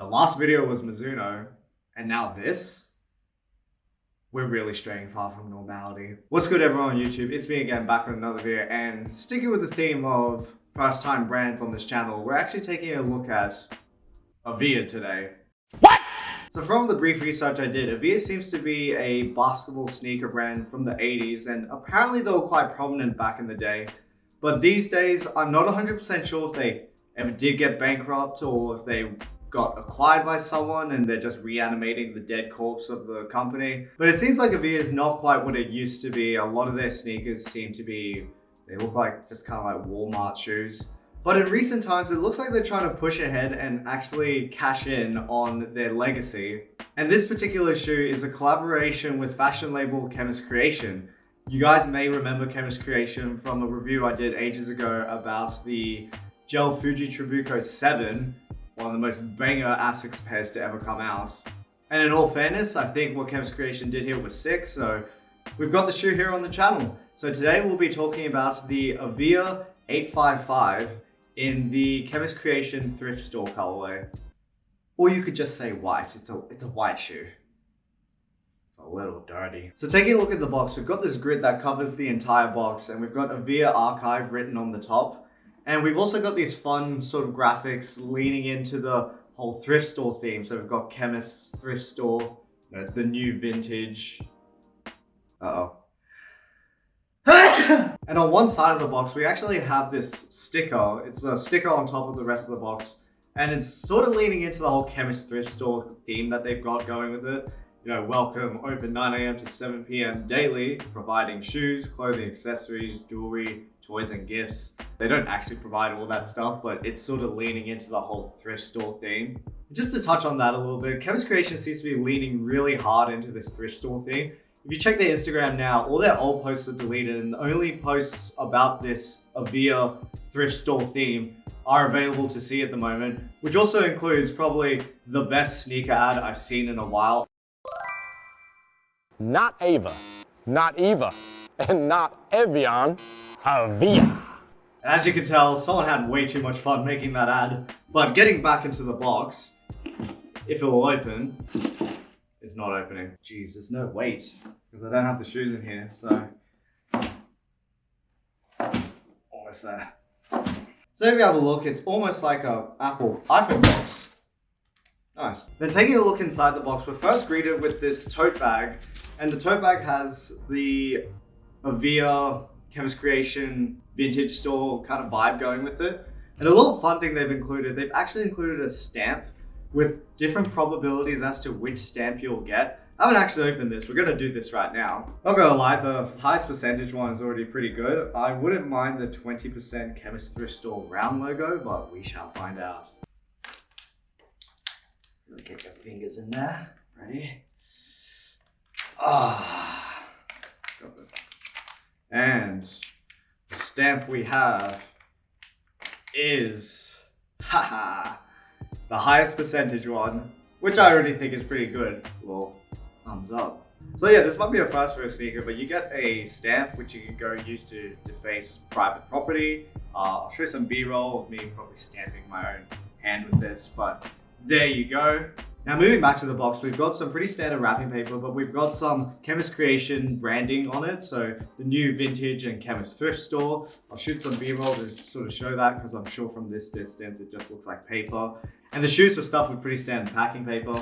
last video was Mizuno, and now this? We're really straying far from normality. What's good everyone on YouTube? It's me again, back with another video, and sticking with the theme of first time brands on this channel, we're actually taking a look at Avia today. What? So from the brief research I did, Avia seems to be a basketball sneaker brand from the 80s, and apparently they were quite prominent back in the day. But these days, I'm not 100% sure if they ever did get bankrupt or if they got acquired by someone and they're just reanimating the dead corpse of the company. But it seems like Avia is not quite what it used to be. A lot of their sneakers seem to be, they look like just kind of like Walmart shoes. But in recent times, it looks like they're trying to push ahead and actually cash in on their legacy. And this particular shoe is a collaboration with fashion label Chemist Creation. You guys may remember Chemist Creation from a review I did ages ago about the Gel Fuji Tribuco 7, one of the most banger Asics pairs to ever come out. And in all fairness, I think what Chemist Creation did here was sick, so we've got the shoe here on the channel. So today we'll be talking about the Avia 855 in the Chemist Creation thrift store colorway. Or you could just say white, it's a white shoe. It's a little dirty. So taking a look at the box, we've got this grid that covers the entire box, and we've got Avia Archive written on the top. And we've also got these fun sort of graphics leaning into the whole thrift store theme. So we've got Chemist's thrift store, the new vintage. And on one side of the box, we actually have this sticker. It's a sticker on top of the rest of the box. And it's sort of leaning into the whole Chemist thrift store theme that they've got going with it. You know, welcome, open 9 AM to 7 PM daily, providing shoes, clothing, accessories, jewelry, toys and gifts. They don't actually provide all that stuff, but it's sort of leaning into the whole thrift store theme. Just to touch on that a little bit, Chemist Creation seems to be leaning really hard into this thrift store theme. If you check their Instagram now, all their old posts are deleted, and the only posts about this Avia thrift store theme are available to see at the moment, which also includes probably the best sneaker ad I've seen in a while. Not Ava, not Eva, and not Evian, Avia. And as you can tell, someone had way too much fun making that ad. But getting back into the box, if it will open, it's not opening. Jeez, there's no weight because I don't have the shoes in here, so almost there. So if you have a look, it's almost like a Apple iPhone box. Nice. Then taking a look inside the box, we're first greeted with this tote bag, and the tote bag has the Avia Chemist Creation vintage store kind of vibe going with it. And a little fun thing they've actually included a stamp with different probabilities as to which stamp you'll get. I haven't actually opened this. We're gonna do this right now. Not gonna lie, the highest percentage one is already pretty good. I wouldn't mind the 20% Chemist Thrift Store round logo, but we shall find out. Get your fingers in there. Ready? Got it. And the stamp we have is, the highest percentage one, which I already think is pretty good. Well, thumbs up. So yeah, this might be a first for a sneaker, but you get a stamp which you can go use to deface private property. I'll show some B-roll of me probably stamping my own hand with this, but there you go. Now moving back to the box, we've got some pretty standard wrapping paper, but we've got some Chemist Creation branding on it. So the new vintage and Chemist thrift store. I'll shoot some B-roll to sort of show that because I'm sure from this distance it just looks like paper. And the shoes were stuffed with pretty standard packing paper.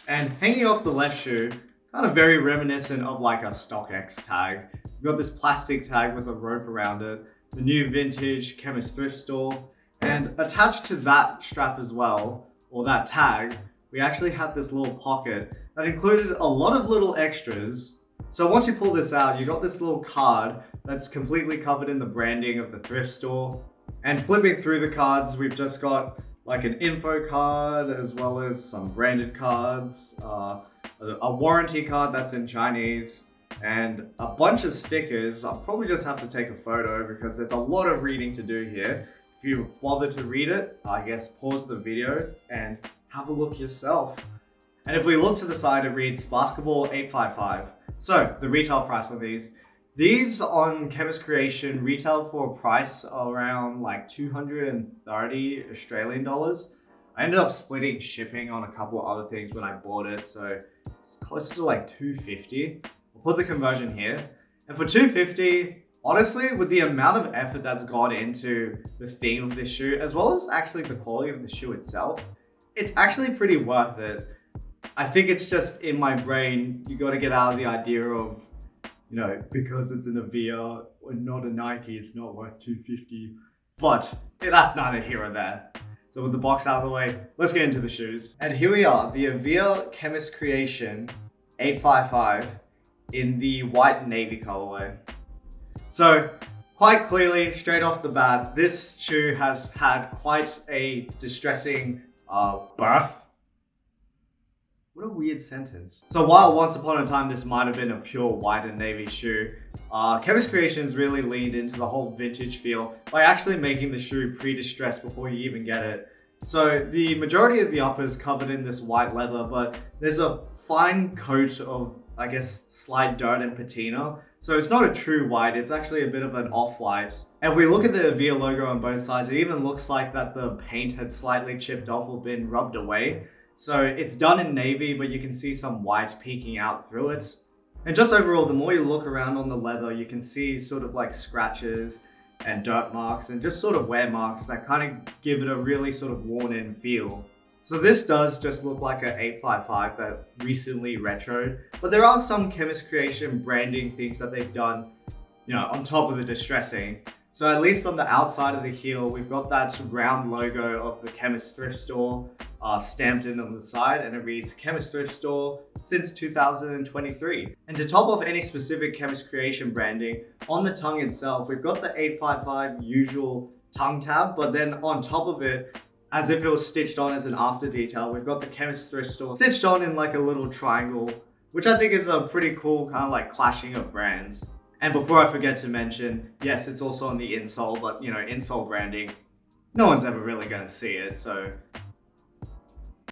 And hanging off the left shoe, kind of very reminiscent of like a StockX tag. We've got this plastic tag with a rope around it. The new vintage Chemist thrift store. And attached to that strap as well, or that tag, we actually had this little pocket that included a lot of little extras. So once you pull this out, you got this little card that's completely covered in the branding of the thrift store. And flipping through the cards, we've just got like an info card as well as some branded cards, a warranty card that's in Chinese, and a bunch of stickers. I'll probably just have to take a photo because there's a lot of reading to do here. If you bother to read it, I guess pause the video and have a look yourself. And if we look to the side, it reads Basketball 855. So the retail price of these on Chemist Creation retail for a price around like 230 Australian dollars. I ended up splitting shipping on a couple of other things when I bought it, so it's close to like $250. I'll put the conversion here. And for $250, honestly, with the amount of effort that's gone into the theme of this shoe, as well as actually the quality of the shoe itself, it's actually pretty worth it. I think it's just in my brain, you got to get out of the idea of, you know, because it's an Avia or not a Nike, it's not worth $250. But that's neither here or there. So with the box out of the way, let's get into the shoes. And here we are, the Avia Chemist Creation 855 in the white and navy colorway. So quite clearly, straight off the bat, this shoe has had quite a distressing birth. What a weird sentence. So while once upon a time this might have been a pure white and navy shoe, Chemist Creations really leaned into the whole vintage feel by actually making the shoe pre-distressed before you even get it. So the majority of the upper is covered in this white leather, but there's a fine coat of, I guess, slight dirt and patina. So it's not a true white, it's actually a bit of an off-white. And if we look at the Avia logo on both sides, it even looks like that the paint had slightly chipped off or been rubbed away. So it's done in navy, but you can see some white peeking out through it. And just overall, the more you look around on the leather, you can see sort of like scratches and dirt marks and just sort of wear marks that kind of give it a really sort of worn in feel. So this does just look like an 855 that recently retroed, but there are some Chemist Creation branding things that they've done, you know, on top of the distressing. So at least on the outside of the heel, we've got that round logo of the Chemist Thrift Store stamped in on the side, and it reads Chemist Thrift Store since 2023. And to top off any specific Chemist Creation branding, on the tongue itself, we've got the 855 usual tongue tab, but then on top of it, as if it was stitched on as an after detail, we've got the Chemist Thrift Store stitched on in like a little triangle, which I think is a pretty cool kind of like clashing of brands. And before I forget to mention, yes, it's also on the insole, but you know, insole branding, no one's ever really gonna see it, so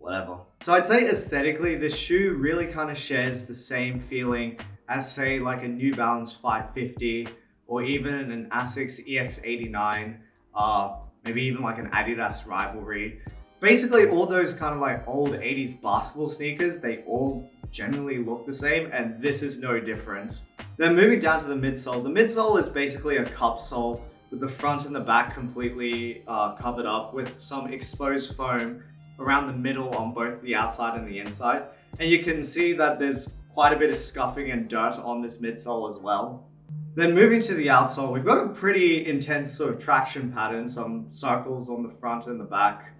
whatever. So I'd say aesthetically, this shoe really kind of shares the same feeling as say like a New Balance 550 or even an Asics EX89, maybe even like an Adidas Rivalry. Basically all those kind of like old 80s basketball sneakers, they all generally look the same, and this is no different. Then moving down to the midsole. The midsole is basically a cup sole with the front and the back completely covered up with some exposed foam around the middle on both the outside and the inside. And you can see that there's quite a bit of scuffing and dirt on this midsole as well. Then moving to the outsole, we've got a pretty intense sort of traction pattern, some circles on the front and the back.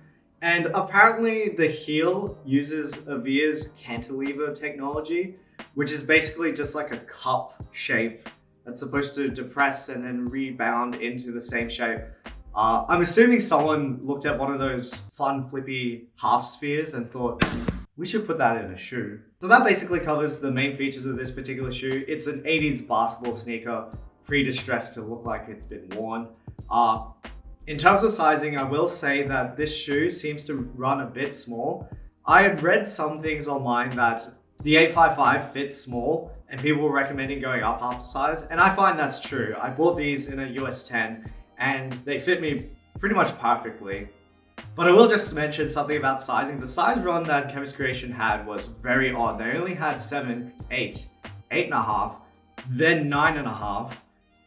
And apparently the heel uses Avia's cantilever technology, which is basically just like a cup shape that's supposed to depress and then rebound into the same shape. I'm assuming someone looked at one of those fun flippy half spheres and thought, we should put that in a shoe. So that basically covers the main features of this particular shoe. It's an 80s basketball sneaker, pre-distressed to look like it's been worn. In terms of sizing, I will say that this shoe seems to run a bit small. I had read some things online that the 855 fits small and people were recommending going up half a size, and I find that's true. I bought these in a US 10 and they fit me pretty much perfectly. But I will just mention something about sizing. The size run that Chemist Creation had was very odd. They only had 7, 8, 8.5, then 9.5,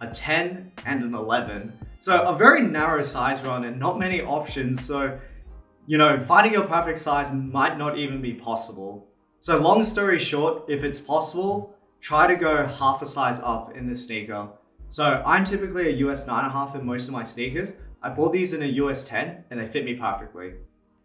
a 10, and an 11. So a very narrow size run and not many options. So, you know, finding your perfect size might not even be possible. So long story short, if it's possible, try to go half a size up in this sneaker. So I'm typically a US 9.5 in most of my sneakers. I bought these in a US 10 and they fit me perfectly.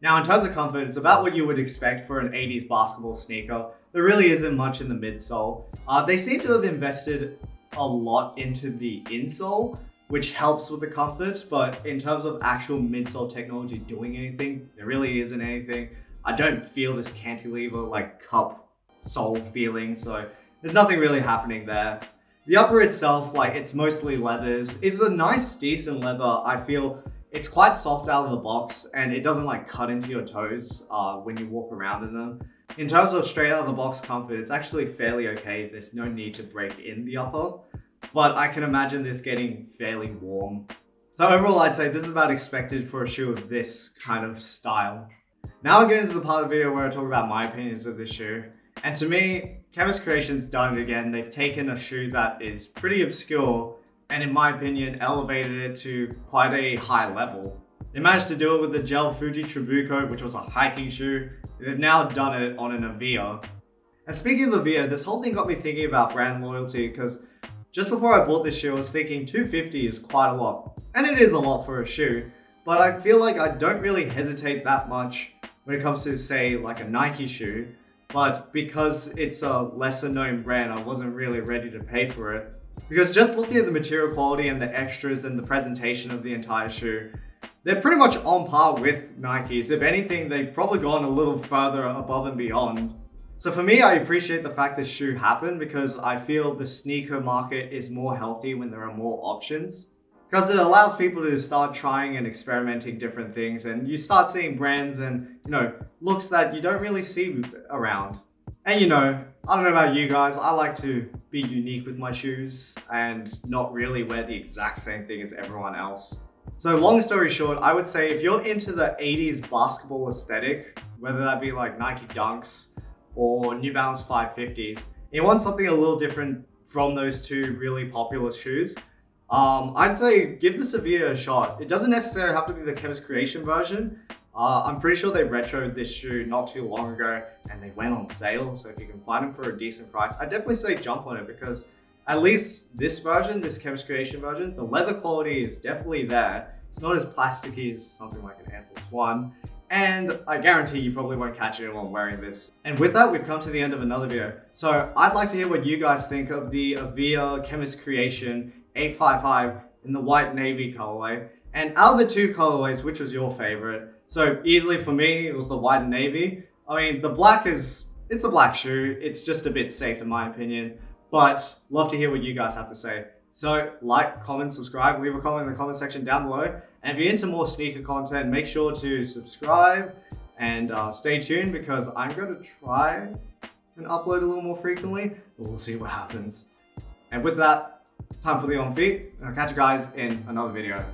Now in terms of comfort, it's about what you would expect for an 80s basketball sneaker. There really isn't much in the midsole. They seem to have invested a lot into the insole, which helps with the comfort, but in terms of actual midsole technology doing anything, there really isn't anything. I don't feel this cantilever like cup sole feeling, so there's nothing really happening there. The upper itself, like it's mostly leathers. It's a nice, decent leather. I feel it's quite soft out of the box and it doesn't like cut into your toes when you walk around in them. In terms of straight out of the box comfort, it's actually fairly okay. There's no need to break in the upper, but I can imagine this getting fairly warm. So overall, I'd say this is about expected for a shoe of this kind of style. Now I get into the part of the video where I talk about my opinions of this shoe. And to me, Chemist Creation's done it again. They've taken a shoe that is pretty obscure and in my opinion elevated it to quite a high level. They managed to do it with the gel Fuji Trabuco, which was a hiking shoe. They've now done it on an Avia. And speaking of Avia, this whole thing got me thinking about brand loyalty because just before I bought this shoe, I was thinking $250 is quite a lot. And it is a lot for a shoe, but I feel like I don't really hesitate that much when it comes to, say, like a Nike shoe. But because it's a lesser known brand, I wasn't really ready to pay for it. Because just looking at the material quality and the extras and the presentation of the entire shoe, they're pretty much on par with Nikes. If anything, they've probably gone a little further above and beyond. So for me, I appreciate the fact this shoe happened because I feel the sneaker market is more healthy when there are more options. Because it allows people to start trying and experimenting different things, and you start seeing brands and, looks that you don't really see around. And I don't know about you guys, I like to be unique with my shoes and not really wear the exact same thing as everyone else. So long story short, I would say if you're into the 80s basketball aesthetic, whether that be like Nike Dunks or New Balance 550s, you want something a little different from those two really popular shoes, I'd say give this Avia a shot. It doesn't necessarily have to be the Chemist Creation version. I'm pretty sure they retroed this shoe not too long ago and they went on sale. So if you can find them for a decent price, I'd definitely say jump on it because at least this version, this Chemist Creation version, the leather quality is definitely there. It's not as plasticky as something like an Air Force One. And I guarantee you probably won't catch anyone wearing this. And with that, we've come to the end of another video. So I'd like to hear what you guys think of the Avia Chemist Creation 855 in the white navy colorway. And out of the two colorways, which was your favorite? So easily for me, it was the white and navy. I mean, the black it's a black shoe. It's just a bit safe in my opinion, but love to hear what you guys have to say. So like, comment, subscribe, leave a comment in the comment section down below. And if you're into more sneaker content, make sure to subscribe and stay tuned because I'm going to try and upload a little more frequently, but we'll see what happens. And with that, time for the on feet, and I'll catch you guys in another video.